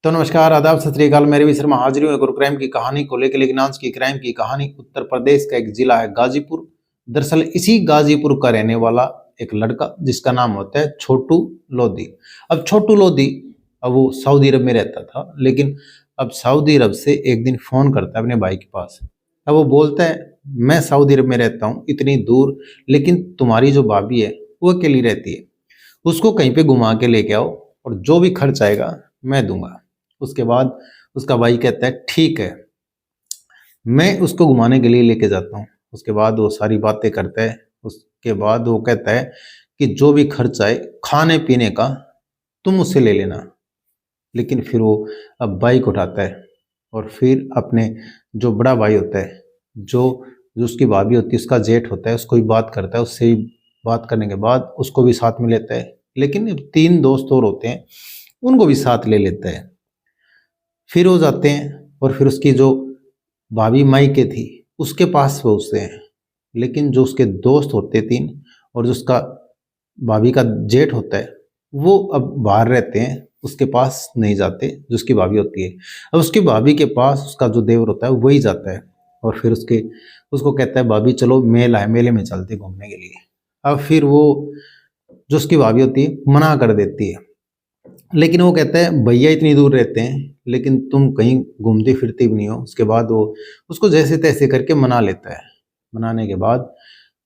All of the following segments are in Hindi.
तो नमस्कार, आदाब, सत श्री अकाल। मैं रवि शर्मा हाजिर हूँ एक और क्राइम की कहानी को लेकर, लेकिन आज की क्राइम की कहानी उत्तर प्रदेश का एक जिला है गाजीपुर। दरअसल इसी गाजीपुर का रहने वाला एक लड़का जिसका नाम होता है छोटू लोधी। अब छोटू लोधी अब वो सऊदी अरब में रहता था, लेकिन अब सऊदी अरब से एक दिन फोन करता है अपने भाई के पास। अब वो बोलता है, मैं सऊदी अरब में रहता हूँ इतनी दूर, लेकिन तुम्हारी जो भाभी है वो अकेली रहती है, उसको कहीं पे घुमा के लेके आओ और जो भी खर्च आएगा मैं दूंगा। उसके बाद उसका भाई कहता है ठीक है, मैं उसको घुमाने के लिए लेके जाता हूँ। उसके बाद वो सारी बातें करता है। उसके बाद वो कहता है कि जो भी खर्च आए खाने पीने का तुम उससे ले लेना। लेकिन फिर वो अब बाइक उठाता है और फिर अपने जो बड़ा भाई होता है, जो जो उसकी भाभी होती है, उसका जेठ होता है, उसको भी बात करता है। उससे भी बात करने के बाद उसको भी साथ में लेता है। लेकिन 3 दोस्त और होते हैं, उनको भी साथ ले लेता है। फिर वो जाते हैं और फिर उसकी जो भाभी मायके थी उसके पास पहुंचते हैं। लेकिन जो उसके दोस्त होते 3 और जो उसका भाभी का जेठ होता है, वो अब बाहर रहते हैं, उसके पास नहीं जाते जो उसकी भाभी होती है। अब उसकी भाभी के पास उसका जो देवर होता है वही जाता है और फिर उसको कहता है, भाभी चलो मेला है, मेले में चलते घूमने के लिए। अब फिर वो जो उसकी भाभी होती है मना कर देती है। लेकिन वो कहता है, भैया इतनी दूर रहते हैं लेकिन तुम कहीं घूमती फिरती भी नहीं हो। उसके बाद वो उसको जैसे तैसे करके मना लेता है। मनाने के बाद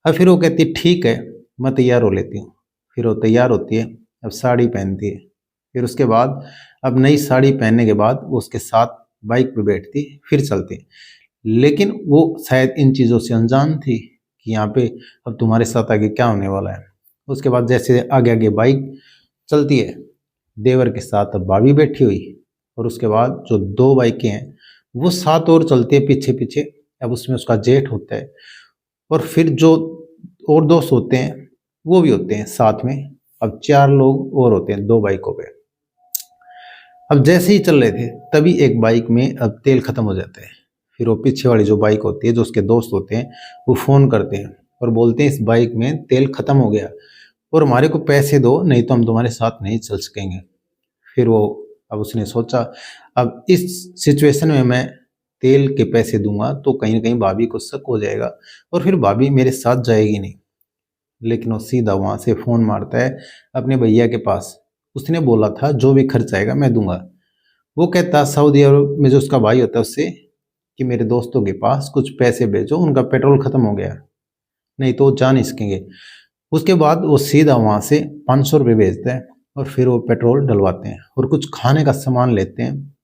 अब फिर वो कहती है ठीक है, मैं तैयार हो लेती हूँ। फिर वो तैयार होती है, अब साड़ी पहनती है। फिर उसके बाद अब नई साड़ी पहनने के बाद वो उसके साथ बाइक पे बैठती, फिर चलती। लेकिन वो शायद इन चीज़ों से अनजान थी कि यहाँ पे अब तुम्हारे साथ आगे क्या होने वाला है। उसके बाद जैसे आगे आगे बाइक चलती है, देवर के साथ अब भाभी बैठी हुई और उसके बाद जो 2 बाइकें हैं वो साथ और चलती है पीछे पीछे। अब उसमें उसका जेठ होता है और फिर जो और दोस्त होते हैं वो भी होते हैं साथ में। अब 4 लोग और होते हैं 2 बाइकों पे। अब जैसे ही चल रहे थे तभी एक बाइक में अब तेल खत्म हो जाता है। फिर वो पीछे वाली जो बाइक होती है, जो उसके दोस्त होते हैं, वो फोन करते हैं और बोलते हैं इस बाइक में तेल खत्म हो गया और हमारे को पैसे दो, नहीं तो हम तुम्हारे साथ नहीं चल सकेंगे। फिर वो अब उसने सोचा, अब इस सिचुएशन में मैं तेल के पैसे दूंगा तो कहीं ना कहीं भाभी को शक हो जाएगा और फिर भाभी मेरे साथ जाएगी नहीं। लेकिन वो सीधा वहां से फोन मारता है अपने भैया के पास। उसने बोला था जो भी खर्च आएगा मैं दूंगा। वो कहता सऊदी अरब में जो उसका भाई होता है उससे कि मेरे दोस्तों के पास कुछ पैसे भेजो, उनका पेट्रोल खत्म हो गया, नहीं तो वो जा नहीं सकेंगे। उसके बाद वो सीधा वहां से 500 रुपये भेजता है और फिर वो पेट्रोल डलवाते हैं और कुछ खाने का सामान लेते हैं,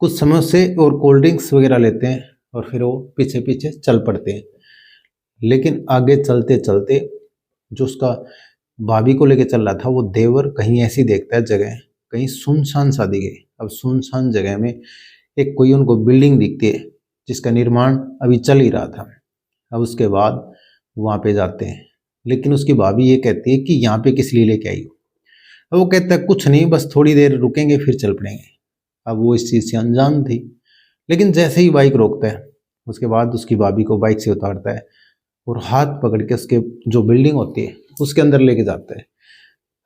कुछ समोसे और कोल्ड ड्रिंक्स वगैरह लेते हैं और फिर वो पीछे पीछे चल पड़ते हैं। लेकिन आगे चलते चलते जो उसका भाभी को लेके चल रहा था वो देवर कहीं ऐसी देखता है जगह, कहीं सुनसान सा दिखे। अब सुनसान जगह में एक कोई उनको बिल्डिंग दिखती है जिसका निर्माण अभी चल ही रहा था। अब उसके बाद वहाँ पे जाते हैं, लेकिन उसकी भाभी ये कहती है कि यहाँ पे किस लिए लेके आई हो। अब वो कहता है कुछ नहीं, बस थोड़ी देर रुकेंगे फिर चल पड़ेंगे। अब वो इस चीज़ से अनजान थी। लेकिन जैसे ही बाइक रोकता है उसके बाद उसकी भाभी को बाइक से उतारता है और हाथ पकड़ के उसके जो बिल्डिंग होती है उसके अंदर लेके जाता है।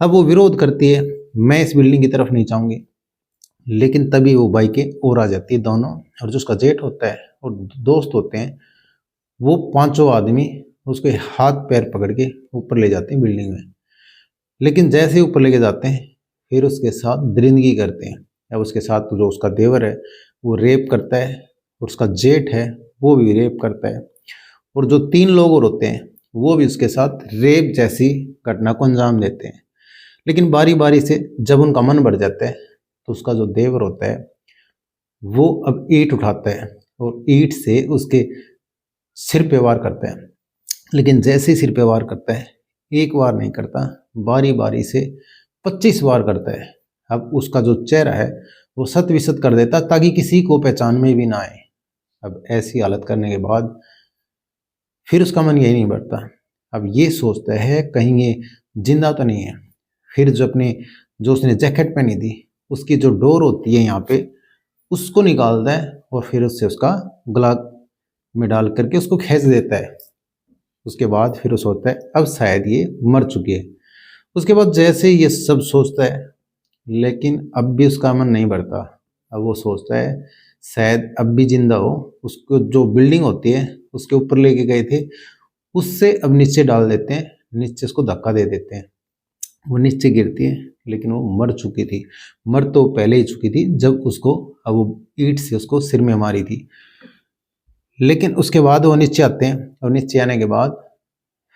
अब वो विरोध करती है, मैं इस बिल्डिंग की तरफ नहीं जाऊंगी। लेकिन तभी वो बाइकें और आ जाती है दोनों, और जो उसका जेठ होता है और दोस्त होते हैं वो 5 आदमी उसके हाथ पैर पकड़ के ऊपर ले जाते हैं बिल्डिंग में। लेकिन जैसे ही ऊपर लेके जाते हैं फिर उसके साथ दरिंदगी करते हैं। अब उसके साथ जो उसका देवर है वो रेप करता है और उसका जेठ है वो भी रेप करता है और जो 3 लोग और होते हैं वो भी उसके साथ रेप जैसी घटना को अंजाम देते हैं। लेकिन बारी बारी से जब उनका मन बढ़ जाता है तो उसका जो देवर होता है वो अब ईंट उठाता है और ईंट से उसके सिर पे वार करता है। लेकिन जैसे ही सिर पे वार करता है, एक बार नहीं करता, बारी बारी से 25 बार करता है। अब उसका जो चेहरा है वो सत विसत कर देता ताकि किसी को पहचान में भी ना आए। अब ऐसी हालत करने के बाद फिर उसका मन यही नहीं बढ़ता। अब ये सोचता है कहीं ये जिंदा तो नहीं है। फिर जो उसने जैकेट पहनी थी उसकी जो डोर होती है यहाँ पे उसको निकालता है और फिर उससे उसका गला में डाल करके उसको खींच देता है। उसके बाद फिर वो सोचता है अब शायद ये मर चुकी है। उसके बाद जैसे ये सब सोचता है लेकिन अब भी उसका मन नहीं भरता। अब वो सोचता है शायद अब भी जिंदा हो, उसको जो बिल्डिंग होती है उसके ऊपर लेके गए थे उससे अब नीचे डाल देते हैं, नीचे उसको धक्का दे देते हैं। वो नीचे गिरती है लेकिन वो मर चुकी थी। मर तो पहले ही चुकी थी जब उसको अब वो ईंट से उसको सिर में मारी थी। लेकिन उसके बाद वो नीचे आते हैं और नीचे आने के बाद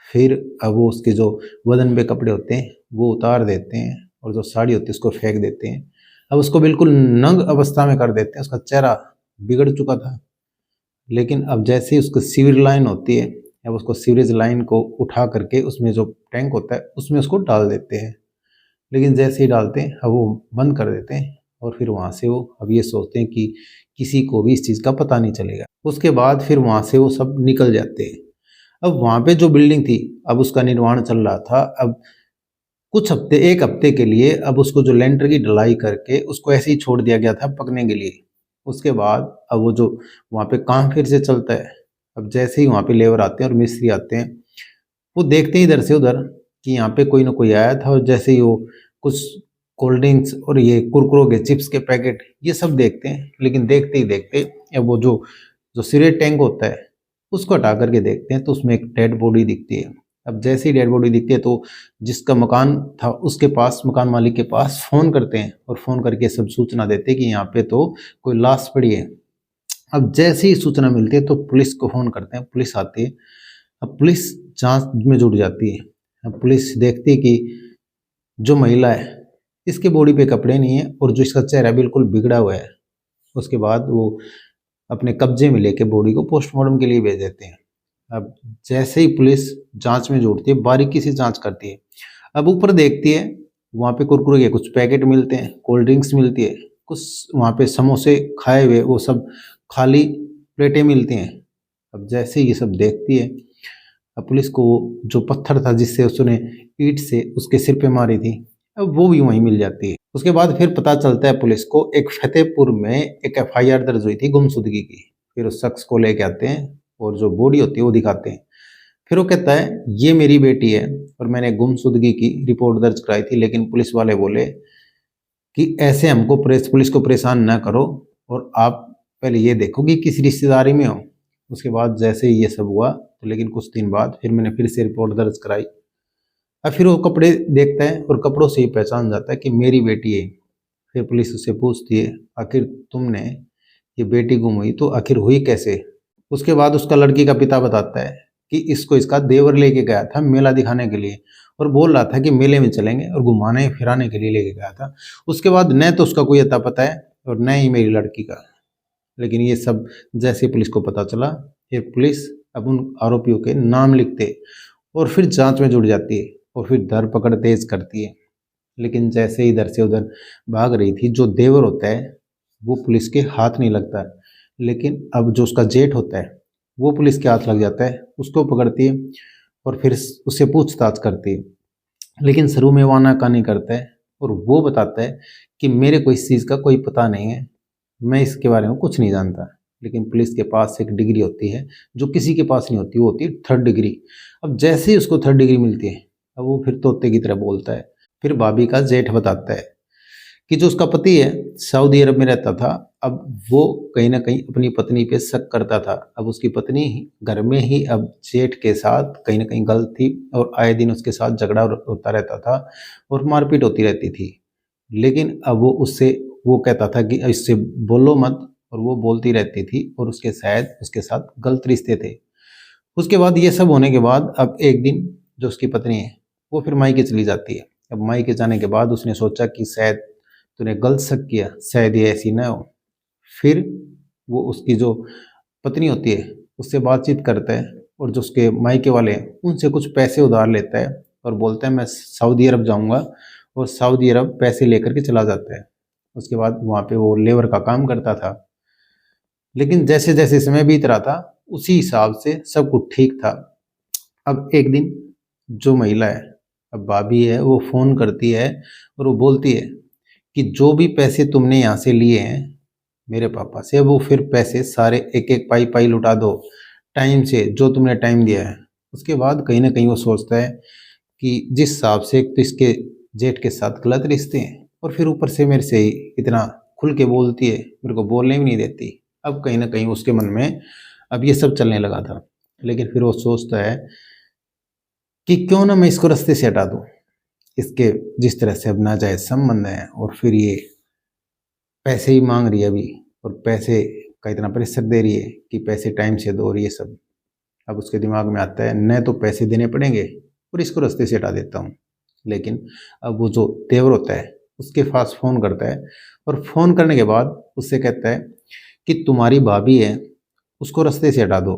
फिर अब वो उसके जो बदन पे कपड़े होते हैं वो उतार देते हैं और जो साड़ी होती है उसको फेंक देते हैं। अब उसको बिल्कुल नंग अवस्था में कर देते हैं, उसका चेहरा बिगड़ चुका था। लेकिन अब जैसे ही उसको सीवर लाइन होती है, अब उसको सीवरेज लाइन को उठा करके उसमें जो टैंक होता है उसमें उसको डाल देते हैं। लेकिन जैसे ही डालते हैं अब वो बंद कर देते हैं और फिर वहाँ से वो अब ये सोचते हैं कि किसी को भी इस चीज़ का पता नहीं चलेगा। उसके बाद फिर वहाँ से वो सब निकल जाते हैं। अब वहाँ पे जो बिल्डिंग थी अब उसका निर्माण चल रहा था। अब कुछ हफ्ते, एक हफ्ते के लिए अब उसको जो लेंटर की ढलाई करके उसको ऐसे ही छोड़ दिया गया था पकने के लिए। उसके बाद अब वो जो वहाँ पे काम फिर से चलता है। अब जैसे ही वहाँ पे लेबर आते हैं और मिस्त्री आते हैं, वो देखते ही इधर से उधर कि यहाँ पे कोई ना कोई आया था और जैसे ही वो कुछ कोल्ड ड्रिंक्स और ये कुरकुरों के चिप्स के पैकेट ये सब देखते हैं। लेकिन देखते ही देखते अब वो जो जो सिगरेट टैंक होता है उसको हटा करके देखते हैं तो उसमें एक डेड बॉडी दिखती है। अब जैसे ही डेड बॉडी दिखती है तो जिसका मकान था उसके पास, मकान मालिक के पास फ़ोन करते हैं और फ़ोन करके सब सूचना देते हैं कि यहाँ पे तो कोई लाश पड़ी है। अब जैसे ही सूचना मिलती है तो पुलिस को फ़ोन करते हैं, पुलिस आती है। अब पुलिस जांच में जुट जाती है। अब पुलिस देखती है कि जो महिला है इसके बॉडी पे कपड़े नहीं है और जो इसका चेहरा बिल्कुल बिगड़ा हुआ है। उसके बाद वो अपने कब्जे में लेके बॉडी को पोस्टमार्टम के लिए भेज देते हैं। अब जैसे ही पुलिस जांच में जुटती है, बारीकी से जांच करती है। अब ऊपर देखती है वहाँ पे कुरकुरे के कुछ पैकेट मिलते हैं, कोल्ड ड्रिंक्स मिलती है, कुछ वहाँ पे समोसे खाए हुए वो सब खाली प्लेटें मिलती हैं। अब जैसे ये सब देखती है, अब पुलिस को जो पत्थर था जिससे उसने ईंट से उसके सिर पे मारी थी, अब वो भी वहीं मिल जाती है। उसके बाद फिर पता चलता है पुलिस को एक फतेहपुर में एक एफआईआर दर्ज हुई थी गुमशुदगी की। फिर उस शख्स को लेके आते हैं और जो बॉडी होती है वो दिखाते हैं। फिर वो कहता है ये मेरी बेटी है और मैंने गुमशुदगी की रिपोर्ट दर्ज कराई थी, लेकिन पुलिस वाले बोले कि ऐसे हमको पुलिस को परेशान ना करो और आप पहले ये देखो कि किस रिश्तेदारी में हो। उसके बाद जैसे ही ये सब हुआ तो लेकिन कुछ दिन बाद फिर मैंने फिर से रिपोर्ट दर्ज कराई। अब फिर वो कपड़े देखता है और कपड़ों से ही पहचान जाता है कि मेरी बेटी है। फिर पुलिस उससे पूछती है आखिर तुमने ये बेटी गुम हुई तो आखिर हुई कैसे। उसके बाद उसका लड़की का पिता बताता है कि इसको इसका देवर लेके गया था मेला दिखाने के लिए और बोल रहा था कि मेले में चलेंगे और घुमाने फिराने के लिए लेके गया था। उसके बाद न तो उसका कोई अता पता है और न ही मेरी लड़की का। लेकिन ये सब जैसे पुलिस को पता चला, फिर पुलिस अब उन आरोपियों के नाम लिखते और फिर जांच में जुट जाती है और फिर धरपकड़ तेज करती है। लेकिन जैसे ही इधर से उधर भाग रही थी, जो देवर होता है वो पुलिस के हाथ नहीं लगता। लेकिन अब जो उसका जेठ होता है वो पुलिस के हाथ लग जाता है, उसको पकड़ती है और फिर उससे पूछताछ करती है। लेकिन शुरू में वो आनाकानी करता है और वो बताता है कि मेरे को इस चीज़ का कोई पता नहीं है, मैं इसके बारे में कुछ नहीं जानता। लेकिन पुलिस के पास एक डिग्री होती है जो किसी के पास नहीं होती, वो होती है 3rd डिग्री। अब जैसे ही उसको 3rd डिग्री मिलती है अब वो फिर तोते की तरह बोलता है। फिर भाभी का जेठ बताता है कि जो उसका पति है सऊदी अरब में रहता था, अब वो कहीं ना कहीं अपनी पत्नी पे शक करता था। अब उसकी पत्नी घर में ही अब जेठ के साथ कहीं ना कहीं गलत थी और आए दिन उसके साथ झगड़ा होता रहता था और मारपीट होती रहती थी। लेकिन अब वो उससे वो कहता था कि इससे बोलो मत, और वो बोलती रहती थी और उसके शायद उसके साथ गलत रिश्ते थे। उसके बाद ये सब होने के बाद अब एक दिन जो उसकी पत्नी है वो फिर मायके चली जाती है। अब मायके जाने के बाद उसने सोचा कि शायद तूने गलत शक किया, शायद ये ऐसी ना हो। फिर वो उसकी जो पत्नी होती है उससे बातचीत करता है और जो उसके मायके वाले हैं उनसे कुछ पैसे उधार लेता है और बोलता है मैं सऊदी अरब जाऊंगा, और सऊदी अरब पैसे लेकर के चला जाता है। उसके बाद वहाँ पे वो लेबर का काम करता था। लेकिन जैसे जैसे समय बीत रहा था उसी हिसाब से सब कुछ ठीक था। अब एक दिन जो महिला है, अब भाभी है, वो फ़ोन करती है और वो बोलती है कि जो भी पैसे तुमने यहाँ से लिए हैं मेरे पापा से, वो फिर पैसे सारे एक एक पाई पाई लुटा दो टाइम से, जो तुमने टाइम दिया है। उसके बाद कहीं ना कहीं वो सोचता है कि जिस हिसाब से एक तो इसके जेठ के साथ गलत रिश्ते हैं और फिर ऊपर से मेरे से इतना खुल के बोलती है, मेरे को बोलने भी नहीं देती। अब कहीं ना कहीं उसके मन में अब ये सब चलने लगा था। लेकिन फिर वो सोचता है कि क्यों ना मैं इसको रास्ते से हटा दूं, इसके जिस तरह से अब नाजायज संबंध है, और फिर ये पैसे ही मांग रही है अभी, और पैसे का इतना प्रेशर दे रही है कि पैसे टाइम से दो, और ये सब। अब उसके दिमाग में आता है न तो पैसे देने पड़ेंगे और इसको रास्ते से हटा देता हूँ। लेकिन अब वो जो देवर होता है उसके पास फ़ोन करता है, और फ़ोन करने के बाद उससे कहता है कि तुम्हारी भाभी है, उसको रास्ते से हटा दो,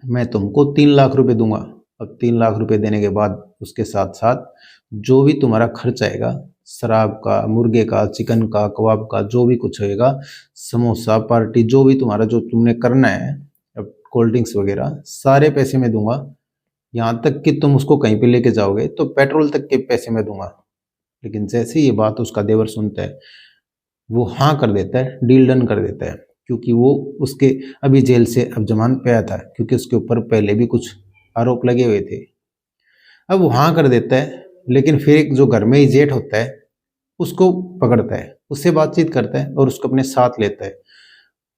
मैं तुमको 3 लाख रुपए दूंगा। अब 3 लाख रुपए देने के बाद उसके साथ साथ जो भी तुम्हारा खर्च आएगा, शराब का, मुर्गे का, चिकन का, कबाब का, जो भी कुछ होएगा, समोसा पार्टी, जो भी तुम्हारा जो तुमने करना है, अब कोल्ड ड्रिंक्स वगैरह, सारे पैसे मैं दूंगा। यहाँ तक कि तुम उसको कहीं पे लेके जाओगे तो पेट्रोल तक के पैसे मैं दूंगा। लेकिन जैसे ही ये बात उसका देवर सुनता है, वो हाँ कर देता है, डील डन कर देता है, क्योंकि वो उसके अभी जेल से अब जमानत पे आया था, क्योंकि उसके ऊपर पहले भी कुछ आरोप लगे हुए थे। अब वो हाँ कर देता है, लेकिन फिर एक जो घर में ही जेठ होता है उसको पकड़ता है, उससे बातचीत करता है और उसको अपने साथ लेता है।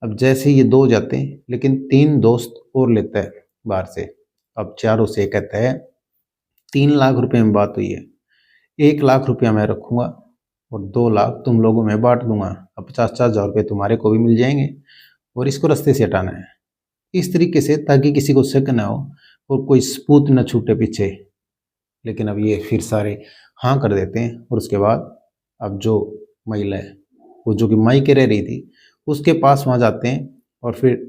अब जैसे ये दो जाते हैं, लेकिन 3 दोस्त और लेता है बाहर से। अब चारों से कहता है 3 लाख रुपए में बात हुई है, 1 लाख रुपया मैं रखूंगा और 2 लाख तुम लोगों में बांट दूंगा। अब 50-50 हजार रुपये तुम्हारे को भी मिल जाएंगे, और इसको रास्ते से हटाना है इस तरीके से, ताकि किसी को शक ना हो और कोई सबूत न छूटे पीछे। लेकिन अब ये फिर सारे हाँ कर देते हैं, और उसके बाद अब जो महिला है वो जो कि मायके रह रही थी उसके पास वहाँ जाते हैं, और फिर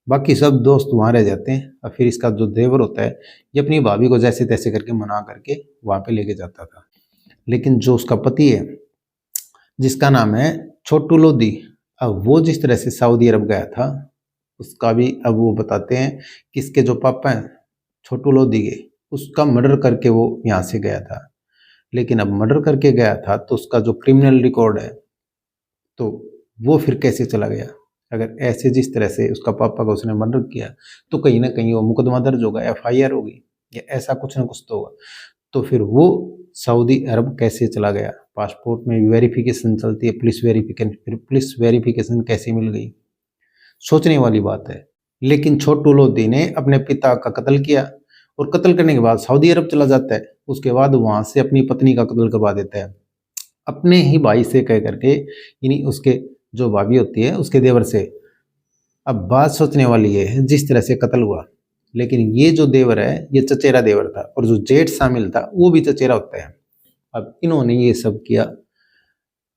बाकी सब दोस्त वहाँ रह जाते हैं। और फिर इसका जो देवर होता है ये अपनी भाभी को जैसे तैसे करके मना करके वहाँ पे लेके जाता था। लेकिन जो उसका पति है जिसका नाम है छोटू लोधी, अब वो जिस तरह से सऊदी अरब गया था उसका भी अब वो बताते हैं कि इसके जो पापा हैं छोटू लोधी के, उसका मर्डर करके वो यहाँ से गया था। लेकिन अब मर्डर करके गया था तो उसका जो क्रिमिनल रिकॉर्ड है तो वो फिर कैसे चला गया? अगर ऐसे जिस तरह से उसका पापा का उसने मर्डर किया तो कहीं ना कहीं वो मुकदमा दर्ज होगा, FIR होगी, या ऐसा कुछ ना कुछ तो होगा। तो फिर वो सऊदी अरब कैसे चला गया? पासपोर्ट में वेरिफिकेशन चलती है, पुलिस वेरिफिकेशन, फिर पुलिस वेरिफिकेशन कैसे मिल गई? सोचने वाली बात है। लेकिन छोटू लोधी ने अपने पिता का कत्ल किया, और कत्ल करने के बाद सऊदी अरब चला जाता है। उसके बाद वहां से अपनी पत्नी का कत्ल करवा देता है अपने ही भाई से कह करके, यानी उसके जो भाभी होती है उसके देवर से। अब बात सोचने वाली है जिस तरह से कत्ल हुआ, लेकिन ये जो देवर है ये चचेरा देवर था, और जो जेठ शामिल था वो भी चचेरा होता है। अब इन्होंने ये सब किया।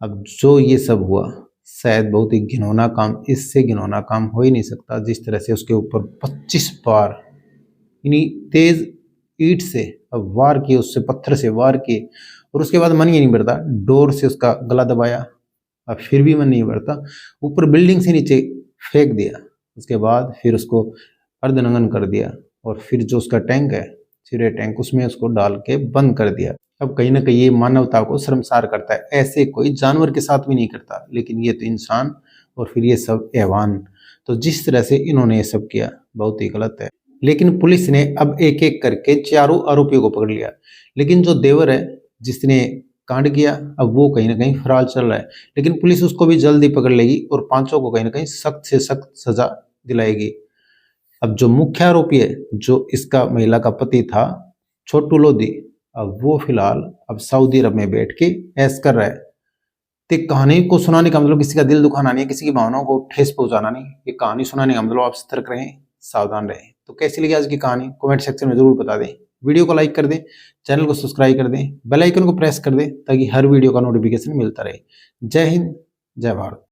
अब जो ये सब हुआ शायद बहुत ही घिनौना काम, इससे घिनौना काम हो ही नहीं सकता। जिस तरह से उसके ऊपर 25 बार यानी तेज ईंट से अब वार किए, उससे पत्थर से वार किए, और उसके बाद मन ही नहीं भरता, डोर से उसका गला दबाया, अब फिर भी मन नहीं भरता, ऊपर बिल्डिंग से नीचे फेंक दिया। उसके बाद फिर उसको अर्धनंगन कर दिया, और फिर जो उसका टैंक है चिरे टैंक, उसमें उसको डाल के बंद कर दिया। अब कहीं ना कहीं ये मानवता को शर्मसार करता है, ऐसे कोई जानवर के साथ भी नहीं करता, लेकिन ये तो इंसान, और फिर ये सब हैवान। तो जिस तरह से इन्होंने ये सब किया बहुत ही गलत है। लेकिन पुलिस ने अब एक एक करके चारों आरोपियों को पकड़ लिया, लेकिन जो देवर है जिसने कांड किया अब वो कहीं ना कहीं फरार चल रहा है। लेकिन पुलिस उसको भी जल्दी पकड़ लेगी और पांचों को कहीं ना कहीं सख्त से सख्त सजा दिलाएगी। अब जो मुख्य आरोपी है जो इसका महिला का पति था छोटू लोधी, अब वो फिलहाल अब सऊदी अरब में बैठ के ऐश कर रहा है। तो कहानी को सुनाने का मतलब किसी का दिल दुखाना नहीं है, किसी की भावनाओं को ठेस पहुंचाना नहीं। ये कहानी सुनाने का मतलब आप सतर्क रहें, सावधान रहें। तो कैसी लगी आज की कहानी कमेंट सेक्शन में जरूर बता दें। वीडियो को लाइक कर दें, चैनल को सब्सक्राइब कर दें, बेल आइकन को प्रेस कर दें ताकि हर वीडियो का नोटिफिकेशन मिलता रहे। जय हिंद, जय भारत।